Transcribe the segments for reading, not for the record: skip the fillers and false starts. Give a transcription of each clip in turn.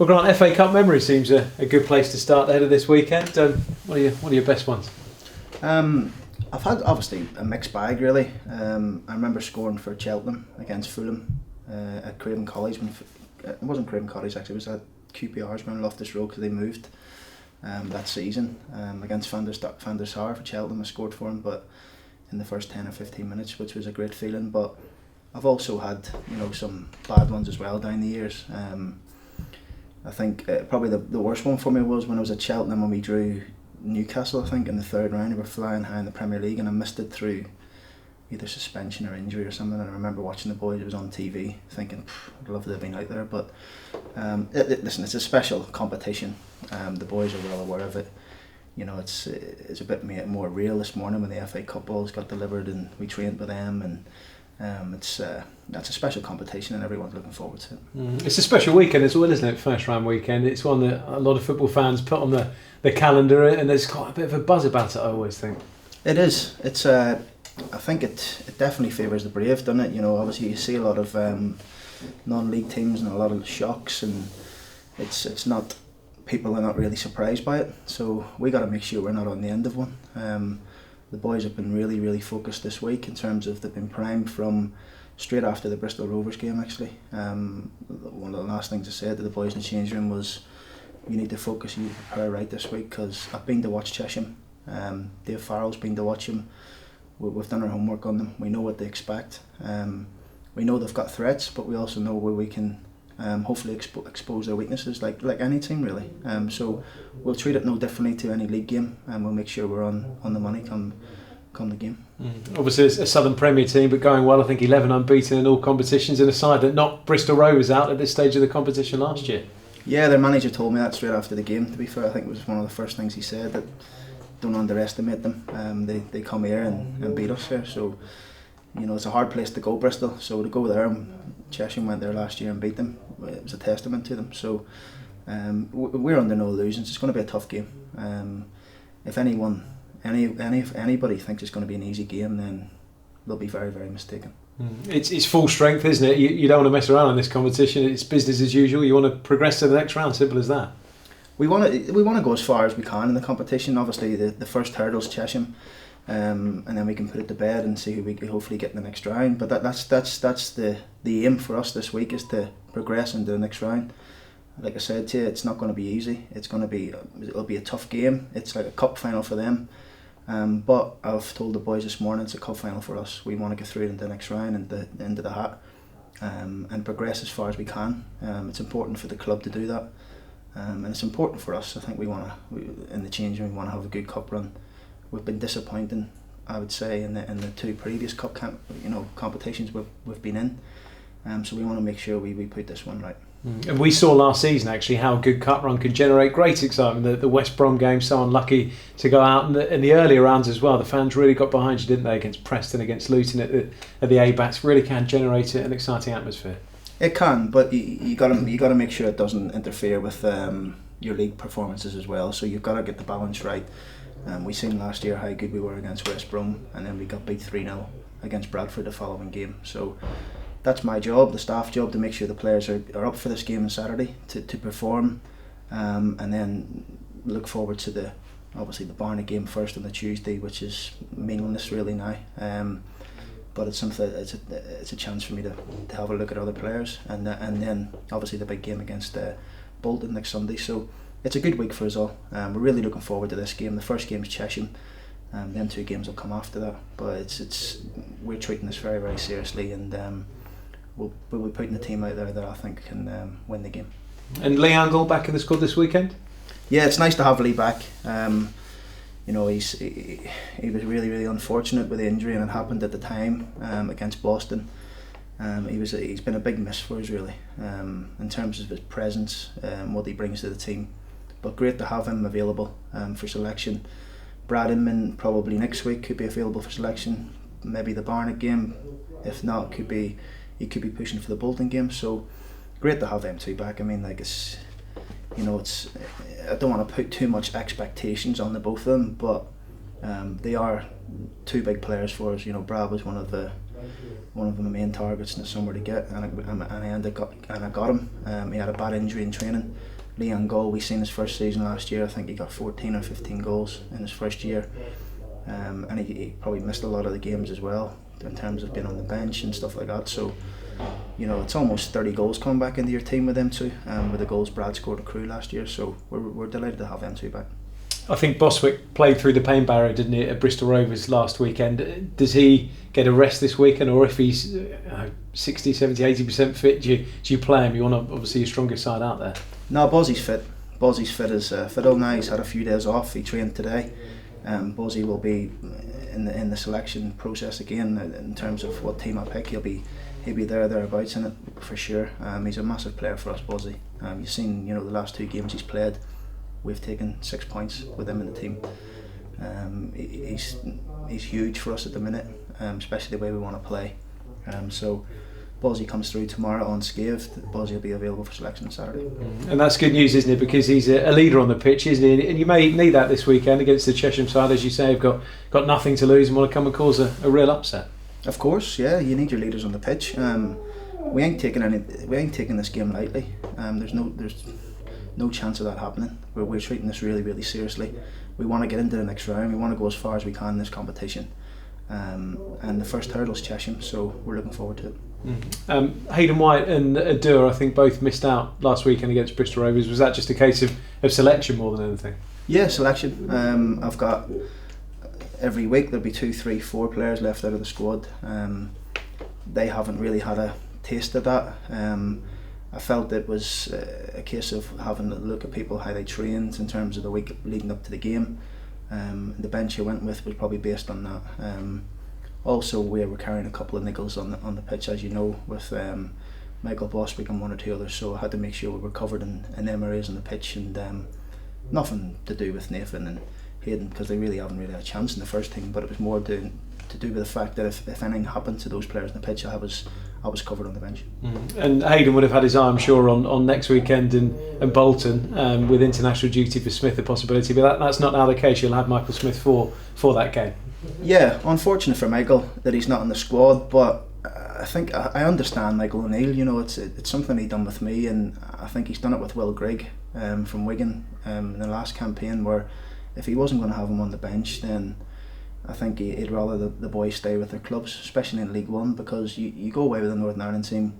Well, Grant, FA Cup memory seems a good place to start ahead of this weekend. What are your best ones? I've had obviously a mixed bag really. I remember scoring for Cheltenham against Fulham at Craven College. It wasn't Craven College actually, it was at QPR's ground, Loftus Road, because they moved that season against Van der Sar for Cheltenham. I scored for him, but in the first 10 or 15 minutes, which was a great feeling. But I've also had some bad ones as well down the years. I think probably the worst one for me was when I was at Cheltenham when we drew Newcastle, I think, in the third round. We were flying high in the Premier League and I missed it through either suspension or injury or something. And I remember watching the boys, it was on TV, thinking, I'd love to have been out there. But listen, it's a special competition. The boys are well aware of it. It's a bit more real this morning when the FA Cup balls got delivered and we trained with them, and that's a special competition and everyone's looking forward to it. It's a special weekend as well, isn't it? First round weekend. It's one that a lot of football fans put on the calendar, and there's quite a bit of a buzz about it, I always think. It is. It's I think it definitely favours the brave, doesn't it? Obviously you see a lot of non-league teams and a lot of shocks, and it's not, people are not really surprised by it. So we got to make sure we're not on the end of one. The boys have been really, really focused this week in terms of they've been primed from straight after the Bristol Rovers game actually. One of the last things I said to the boys in the change room was, you need to focus, you need to prepare right this week, because I've been to watch Chesham. Dave Farrell's been to watch him. We've done our homework on them. We know what they expect. We know they've got threats, but we also know where we can hopefully expose their weaknesses, like any team really. So we'll treat it no differently to any league game, and we'll make sure we're on the money come the game. Obviously it's a Southern Premier team, but going well. I think 11 unbeaten in all competitions, in a side that knocked Bristol Rovers out at this stage of the competition last year. Yeah, their manager told me that straight after the game, to be fair. I think it was one of the first things he said, that don't underestimate them. They come here and beat us here, so it's a hard place to go, Bristol. So to go there, Chesham went there last year and beat them. It was a testament to them. So we're under no illusions. It's going to be a tough game. If anybody thinks it's going to be an easy game, then they'll be very, very mistaken. It's full strength, isn't it? You don't want to mess around in this competition. It's business as usual. You want to progress to the next round. Simple as that. We want to go as far as we can in the competition. Obviously, the first hurdle's Chesham, and then we can put it to bed and see who we can hopefully get in the next round. But that's the aim for us this week, is to progress into the next round. Like I said to you, it's not going to be easy. It'll be a tough game. It's like a cup final for them. But I've told the boys this morning it's a cup final for us. We want to get through into the next round and into the hat, and progress as far as we can. It's important for the club to do that, and it's important for us. I think in the change room, we want to have a good cup run. We've been disappointing, I would say, in the two previous cup competitions we've been in. So we want to make sure we put this one right. And we saw last season actually how a good cup run can generate great excitement. The West Brom game, so unlucky to go out in the earlier rounds as well. The fans really got behind you, didn't they, against Preston, against Luton at the ABAX. Really can generate an exciting atmosphere. It can, but you got to make sure it doesn't interfere with your league performances as well. So you've got to get the balance right. We seen last year how good we were against West Brom, and then we got beat 3-0 against Bradford the following game. So that's my job, the staff job, to make sure the players are up for this game on Saturday to perform, and then look forward to obviously the Barnet game first on the Tuesday, which is meaningless really now. But it's something. It's a chance for me to have a look at other players, and then obviously the big game against Bolton next Sunday. So it's a good week for us all. We're really looking forward to this game. The first game is Chesham. Then two games will come after that. But we're treating this very, very seriously, and we'll be putting the team out there that I think can win the game. And Lee Angle back in the squad this weekend? Yeah, it's nice to have Lee back. He was really, really unfortunate with the injury, and it happened at the time against Boston. He's been a big miss for us really, in terms of his presence, what he brings to the team. But great to have him available for selection. Brad Inman probably next week could be available for selection. Maybe the Barnet game. If not, he could be pushing for the Bolton game. So great to have them two back. I mean, I don't want to put too much expectations on the both of them, but they are two big players for us. Brad was one of the one of my main targets in the summer to get, and I got him. He had a bad injury in training. Leon Goal, we seen his first season last year. I think he got 14 or 15 goals in his first year, and he probably missed a lot of the games as well in terms of being on the bench and stuff like that. So, you know, it's almost 30 goals coming back into your team with them two, with the goals Brad scored at Crewe last year. So we're delighted to have them two back. I think Boswick played through the pain barrier, didn't he, at Bristol Rovers last weekend. Does he get a rest this weekend, or if he's 60, 70, 80% fit, do you play him? You want obviously your strongest side out there. No, Bozzy's fit. Bozzy's fit as fiddle now. He's had a few days off. He trained today. Bozzy will be in the selection process again in terms of what team I pick. He'll be thereabouts in it for sure. He's a massive player for us, Bozzy. You've seen, you know, the last 2 games he's played. We've taken 6 points with him in the team. He's huge for us at the minute, especially the way we want to play. So Bozzy comes through tomorrow unscathed. Bozzy will be available for selection on Saturday. And that's good news, isn't it? Because he's a leader on the pitch, isn't he? And you may need that this weekend against the Chesham side, as you say, have got nothing to lose and want to come and cause a real upset. Of course, yeah. You need your leaders on the pitch. We ain't taking this game lightly. There's no chance of that happening. We're treating this really, really seriously. We want to get into the next round. We want to go as far as we can in this competition. And the first hurdle is Chesham, so we're looking forward to it. Hayden White and Adur, I think, both missed out last weekend against Bristol Rovers. Was that just a case of selection more than anything? Yeah, selection. I've got every week there'll be 2, 3, 4 players left out of the squad. They haven't really had a taste of that. I felt it was a case of having a look at people, how they trained in terms of the week leading up to the game. The bench I went with was probably based on that. Also, we were carrying a couple of niggles on the pitch, as you know, with Michael Boswick and 1 or 2 others. So I had to make sure we were covered in them areas on the pitch, and nothing to do with Nathan and Hayden, because they really haven't really had a chance in the first team. But it was more to do with the fact that if anything happened to those players on the pitch, I was covered on the bench. And Hayden would have had his eye, I'm sure, on next weekend in Bolton, with international duty for Smith a possibility, but that's not now the case. You'll have Michael Smith for that game. Yeah, unfortunate for Michael that he's not in the squad, but I think I understand Michael O'Neill. You know, it's something he done with me, and I think he's done it with Will Grigg from Wigan in the last campaign, where if he wasn't going to have him on the bench, then I think he'd rather the boys stay with their clubs, especially in League One, because you go away with the Northern Ireland team,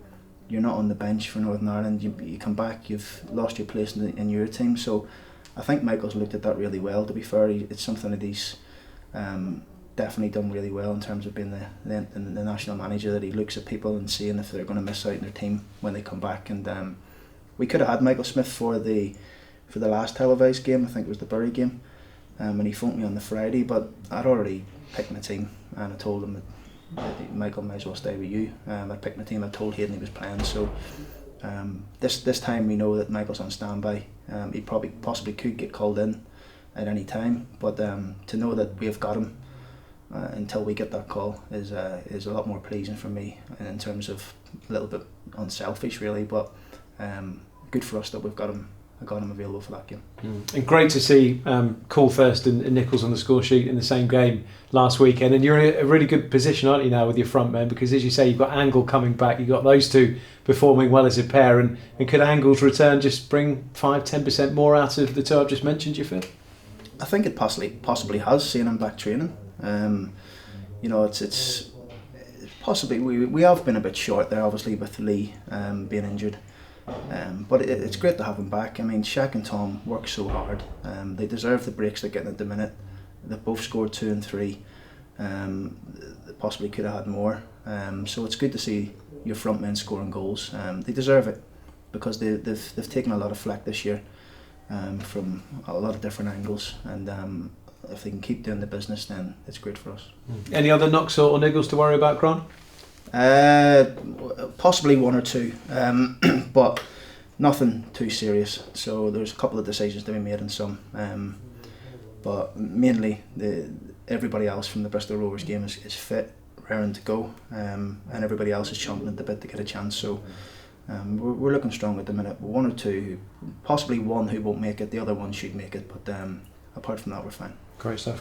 you're not on the bench for Northern Ireland, you come back, you've lost your place in your team. So I think Michael's looked at that really well, to be fair. It's something that he's definitely done really well in terms of being the national manager, that he looks at people and seeing if they're going to miss out in their team when they come back. And we could have had Michael Smith for the last televised game, I think it was the Bury game. And he phoned me on the Friday, but I'd already picked my team, and I told him that Michael may as well stay with you. I picked my team. I told Hayden he was playing, so this time we know that Michael's on standby. He possibly could get called in at any time, but to know that we've got him until we get that call is a lot more pleasing for me, in terms of a little bit unselfish really, but good for us that we've got him available for that game. And great to see Coulthurst and Nichols on the score sheet in the same game last weekend, and you're in a really good position, aren't you, now with your front men, because as you say, you've got Angle coming back, you've got those two performing well as a pair, and could Angle's return just bring 5-10% more out of the two I've just mentioned, do you feel? I think it possibly has, seeing him back training. You know, it's possibly we have been a bit short there, obviously, with Lee being injured. But it's great to have him back. I mean, Shaq and Tom work so hard. They deserve the breaks they're getting at the minute. They've both scored 2 and 3. They possibly could have had more. So it's good to see your front men scoring goals. They deserve it, because they've taken a lot of flack this year from a lot of different angles. And if they can keep doing the business, then it's great for us. Any other knocks or niggles to worry about, Grant? Possibly 1 or 2, but nothing too serious. So there's a couple of decisions to be made in some, but mainly everybody else from the Bristol Rovers game is fit, raring to go, and everybody else is chomping at the bit to get a chance. So we're looking strong at the minute. 1 or 2, possibly 1 who won't make it, the other one should make it, but apart from that, we're fine. Great stuff.